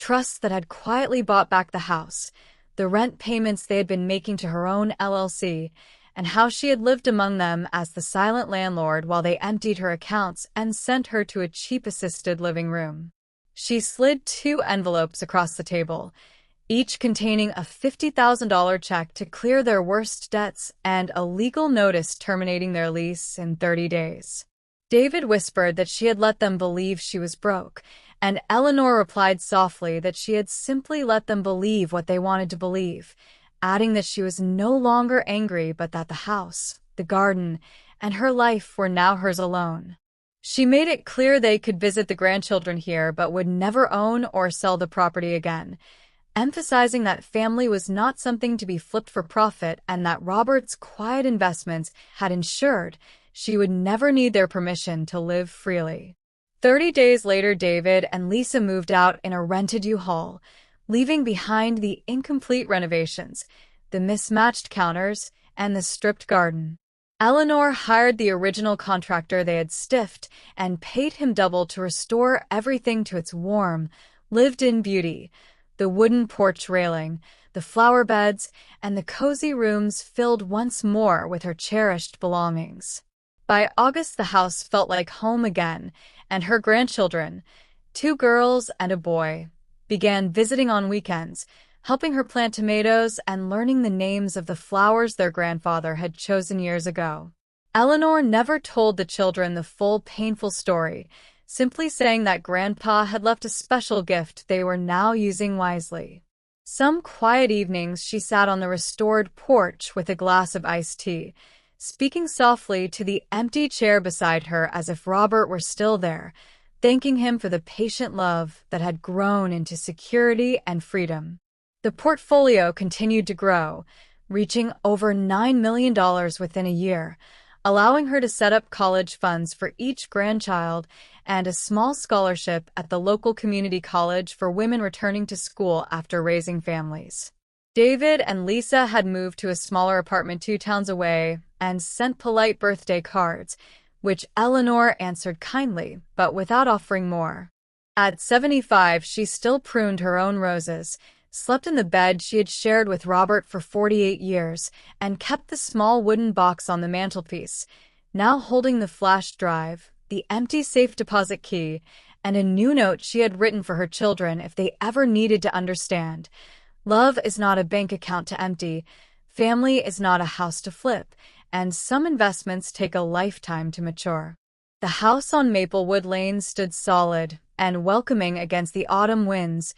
trusts that had quietly bought back the house, the rent payments they had been making to her own LLC, and how she had lived among them as the silent landlord while they emptied her accounts and sent her to a cheap assisted living room. She slid 2 envelopes across the table, each containing a $50,000 check to clear their worst debts and a legal notice terminating their lease in 30 days. David whispered that she had let them believe she was broke, and Eleanor replied softly that she had simply let them believe what they wanted to believe, adding that she was no longer angry but that the house, the garden, and her life were now hers alone. She made it clear they could visit the grandchildren here but would never own or sell the property again, emphasizing that family was not something to be flipped for profit and that Robert's quiet investments had ensured she would never need their permission to live freely. 30 days later, David and Lisa moved out in a rented U-Haul, leaving behind the incomplete renovations, the mismatched counters, and the stripped garden. Eleanor hired the original contractor they had stiffed and paid him double to restore everything to its warm, lived-in beauty: the wooden porch railing, the flower beds, and the cozy rooms filled once more with her cherished belongings. By August, the house felt like home again, and her grandchildren, 2 girls and a boy, began visiting on weekends, helping her plant tomatoes and learning the names of the flowers their grandfather had chosen years ago. Eleanor never told the children the full painful story, simply saying that Grandpa had left a special gift they were now using wisely. Some quiet evenings she sat on the restored porch with a glass of iced tea, speaking softly to the empty chair beside her as if Robert were still there, thanking him for the patient love that had grown into security and freedom. The portfolio continued to grow, reaching over $9 million within a year, allowing her to set up college funds for each grandchild and a small scholarship at the local community college for women returning to school after raising families. David and Lisa had moved to a smaller apartment 2 towns away and sent polite birthday cards, which Eleanor answered kindly, but without offering more. At 75, she still pruned her own roses, slept in the bed she had shared with Robert for 48 years, and kept the small wooden box on the mantelpiece, now holding the flash drive, the empty safe deposit key, and a new note she had written for her children if they ever needed to understand. Love is not a bank account to empty, family is not a house to flip, and some investments take a lifetime to mature. The house on Maplewood Lane stood solid and welcoming against the autumn winds,